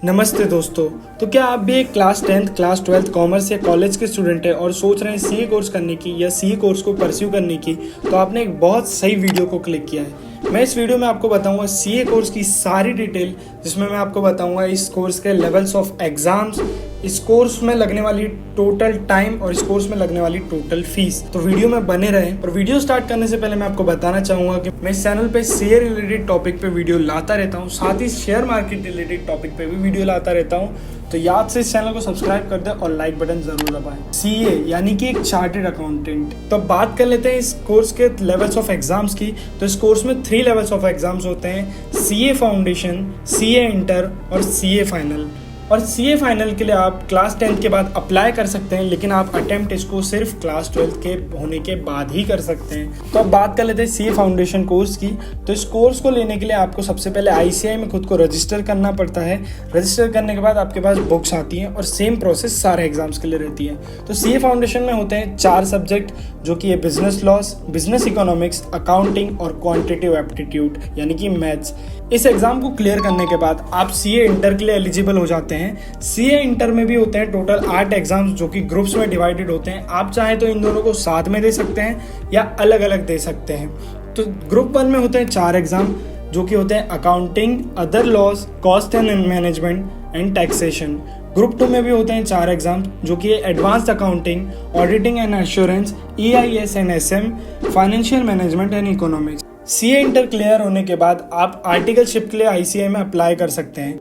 नमस्ते दोस्तों। तो क्या आप भी एक class 10th class 12th commerce या कॉलेज के स्टूडेंट हैं और सोच रहे हैं सीए कोर्स करने की या सीए कोर्स को परस्यू करने की, तो आपने एक बहुत सही वीडियो को क्लिक किया है। मैं इस वीडियो में आपको बताऊंगा सीए कोर्स की सारी डिटेल, जिसमें मैं आपको बताऊंगा इस कोर्स के लेवल्स ऑफ एग्जाम्स, इस कोर्स में लगने वाली टोटल टाइम और इस कोर्स में लगने वाली टोटल फीस। तो वीडियो में बने रहें। और वीडियो स्टार्ट करने से पहले मैं आपको बताना चाहूंगा कि मैं इस चैनल पे सीए रिलेटेड टॉपिक पे वीडियो लाता रहता हूँ, साथ ही शेयर मार्केट रिलेटेड टॉपिक पे भी वीडियो लाता रहता हूँ। तो याद से इस चैनल को सब्सक्राइब कर दें और लाइक बटन जरूर दबाएं। सीए यानी कि एक चार्टेड अकाउंटेंट। तो बात कर लेते हैं इस कोर्स के लेवल्स ऑफ एग्जाम्स की। तो इस कोर्स में 3 लेवल्स ऑफ एग्जाम्स होते हैं: सीए फाउंडेशन, सीए इंटर और सीए फाइनल। और सीए फाइनल के लिए आप क्लास 10th के बाद अप्लाई कर सकते हैं, लेकिन आप अटेम्प्ट इसको सिर्फ क्लास 12th के होने के बाद ही कर सकते हैं। तो अब बात कर लेते हैं सीए फाउंडेशन कोर्स की। तो इस कोर्स को लेने के लिए आपको सबसे पहले आईसीएआई में खुद को रजिस्टर करना पड़ता है। रजिस्टर करने के बाद आपके पास बुक्स आती हैं और सेम प्रोसेस सारे एग्जाम्स के लिए रहती है। तो सीए फाउंडेशन में होते हैं 4 सब्जेक्ट, जो कि है business loss, business economics, accounting और क्वांटिटेटिव एप्टीट्यूड यानी कि मैथ्स। इस एग्जाम को क्लियर करने के बाद आप सीए इंटर के लिए एलिजिबल हो जाते हैं। सीए इंटर में भी होते हैं टोटल 8 एग्जाम्स, जो कि ग्रुप्स में डिवाइडेड होते हैं। आप चाहें तो इन दोनों को साथ में दे सकते हैं या अलग अलग दे सकते हैं। तो ग्रुप 1 में होते हैं 4 एग्जाम, जो कि होते हैं accounting, other laws, cost and management and taxation. Group 2 में भी होते हैं 4 एग्जाम, जो कि advanced accounting, auditing and assurance, EIS and SM, financial management and economics. CA inter clear होने के बाद आप आर्टिकलशिप के लिए आईसीएआई में अप्लाई कर सकते हैं।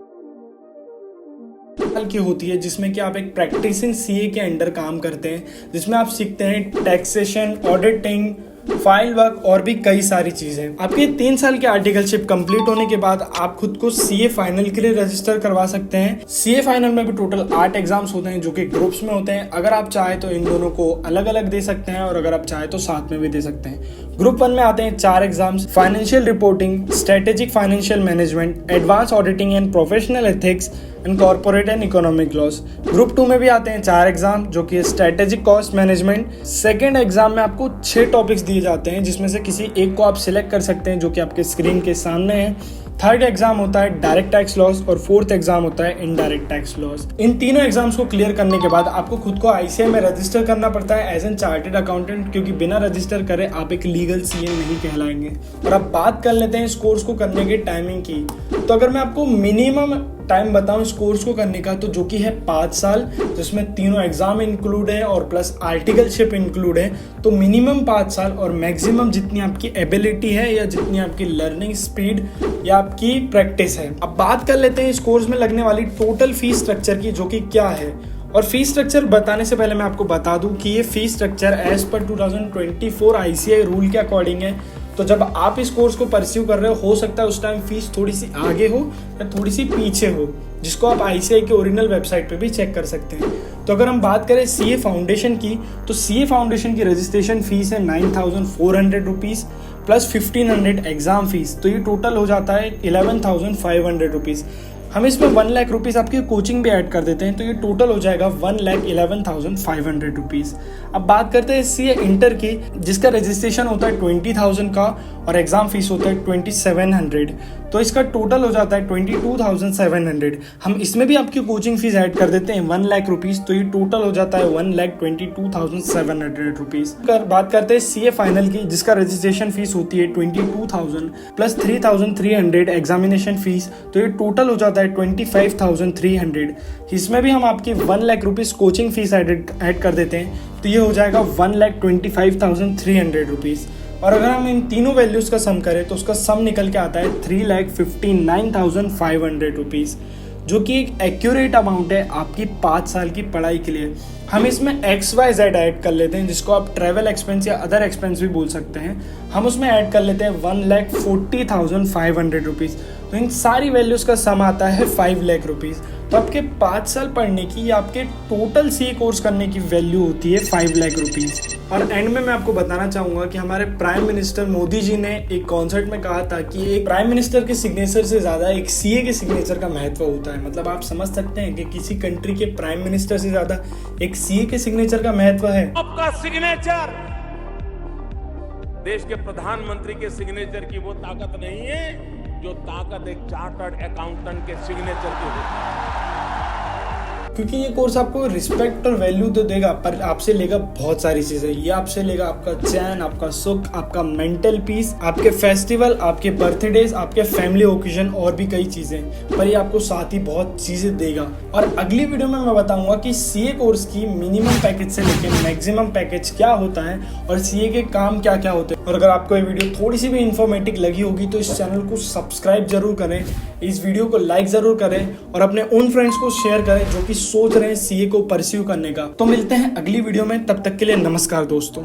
साल की होती है, जिसमें कि आप एक प्रैक्टिसिंग सीए के अंडर काम करते हैं, जिसमें आप सीखते हैं टैक्सेशन, ऑडिटिंग, फाइल वर्क और भी कई सारी चीजें। आपके 3 साल के आर्टिकलशिप कंप्लीट होने के बाद आप खुद को सीए फाइनल के लिए रजिस्टर करवा सकते हैं। सीए फाइनल में भी टोटल 8 एग्जाम्स होते हैं, जो कि ग्रुप्स में होते हैं। अगर आप चाहे तो इन दोनों को अलग अलग दे सकते हैं और अगर आप चाहे तो साथ में भी दे सकते हैं। ग्रुप 1 में आते हैं 4 exams: financial reporting, strategic financial management, advance auditing and professional ethics and corporate and economic loss. Group 2 में भी आते हैं 4 एग्जाम, जो कि strategic cost management. Second exam में आपको 6 टॉपिक्स दिए जाते हैं, जिसमें से किसी एक को आप सिलेक्ट कर सकते हैं, जो कि आपके स्क्रीन के सामने है। थर्ड एग्जाम होता है डायरेक्ट टैक्स लॉस और फोर्थ एग्जाम होता है इनडायरेक्ट टैक्स लॉस। इन तीनों एग्जाम्स को क्लियर करने के बाद आपको खुद को आईसीएआई में रजिस्टर करना पड़ता है एज एन चार्टेड अकाउंटेंट, क्योंकि बिना रजिस्टर करे आप एक लीगल सीए नहीं कहलाएंगे। और अब बात कर लेते हैं इस कोर्स को करने की टाइमिंग की। तो अगर मैं आपको मिनिमम टाइम बताऊं इस कोर्स को करने का, तो जो कि है 5 साल, जिसमें तीनों एग्जाम इंक्लूड है और प्लस आर्टिकलशिप इंक्लूड है, तो मिनिमम 5 साल और मैक्सिमम जितनी आपकी एबिलिटी है या जितनी आपकी लर्निंग स्पीड या आपकी प्रैक्टिस है। अब बात कर लेते हैं इस कोर्स में लगने वाली टोटल फीस स्ट्रक्चर की, जो कि क्या है। और फीस स्ट्रक्चर बताने से पहले मैं आपको बता दूं कि ये fees structure as per 2024 ICAI rule के अकॉर्डिंग है। तो जब आप इस कोर्स को परस्यू कर रहे हो सकता है उस टाइम फीस थोड़ी सी आगे हो या थोड़ी सी पीछे हो, जिसको आप आईसीएआई के ओरिजिनल वेबसाइट पे भी चेक कर सकते हैं। तो अगर हम बात करें सीए फाउंडेशन की, तो सीए फाउंडेशन की रजिस्ट्रेशन फीस है 9400 रुपीज़ प्लस 1500 एग्जाम फीस, तो ये टोटल हो जाता है 11500 रुपीज़। हम इसमें 1 लाख रुपीज़ आपकी कोचिंग भी ऐड कर देते हैं, तो ये टोटल हो जाएगा 1,11,500 रुपीज़। अब बात करते हैं सीए इंटर की, जिसका रजिस्ट्रेशन होता है 20,000 का और एग्जाम फीस होता है 2700, तो इसका टोटल हो जाता है 22,700। हम इसमें भी आपकी कोचिंग फीस ऐड कर देते हैं 1 लाख रुपीज़, तो ये टोटल हो जाता है 1,22,700 रुपीज़। बात करते हैं सीए फाइनल की, जिसका रजिस्ट्रेशन फीस होती है 22,000 प्लस 3,300 एग्जामिनेशन फीस, तो ये टोटल हो जाता है 25,300। इसमें भी हम आपकी 1 lakh rupees coaching fees add कर देते हैं, तो ये हो जाएगा 1,25,300 रुपीज़। और अगर हम इन तीनों वैल्यूज़ का सम करें तो उसका सम निकल के आता है 3,59,500 रुपीज़, जो कि एक एक्यूरेट अमाउंट है आपकी 5 साल की पढ़ाई के लिए। हम इसमें XYZ ऐड कर लेते हैं, जिसको आप ट्रैवल एक्सपेंस या अदर एक्सपेंस भी बोल सकते हैं। हम उसमें ऐड कर लेते हैं 1,40,500 रुपीज़, तो इन सारी वैल्यूज़ का सम आता है 5 लाख रुपीज़। तो आपके 5 साल पढ़ने की या आपके टोटल सीए कोर्स करने की वैल्यू होती है 5 लाख रुपीज़। और एंड में मैं आपको बताना चाहूँगा कि हमारे प्राइम मिनिस्टर मोदी जी ने एक कॉन्सर्ट में कहा था कि एक प्राइम मिनिस्टर के सिग्नेचर से ज़्यादा एक सीए के सिग्नेचर का महत्व होता है। मतलब आप समझ सकते हैं कि किसी कंट्री के प्राइम मिनिस्टर से ज़्यादा एक सीए के सिग्नेचर का महत्व है। आपका सिग्नेचर देश के प्रधानमंत्री के सिग्नेचर की वो ताकत नहीं है जो ताकत एक चार्टर्ड अकाउंटेंट के सिग्नेचर की होती है। क्योंकि ये कोर्स आपको रिस्पेक्ट और वैल्यू तो देगा, पर आपसे लेगा बहुत सारी चीजें। ये आपसे लेगा आपका चैन, आपका सुख, आपका मेंटल पीस, आपके फेस्टिवल, आपके बर्थडेज, आपके फैमिली ओकेजन और भी कई चीजें। पर ये आपको साथ ही बहुत चीजें देगा। और अगली वीडियो में मैं बताऊंगा कि सीए कोर्स की मिनिमम पैकेज से लेकर मैक्सिमम पैकेज क्या होता है और सीए के काम क्या क्या होते हैं। और अगर आपको ये वीडियो थोड़ी सी भी इंफॉर्मेटिव लगी होगी तो इस चैनल को सब्सक्राइब जरूर करें, इस वीडियो को लाइक जरूर करें और अपने उन फ्रेंड्स को शेयर करें जो कि सोच रहे हैं सीए को परस्यू करने का। तो मिलते हैं अगली वीडियो में, तब तक के लिए नमस्कार दोस्तों।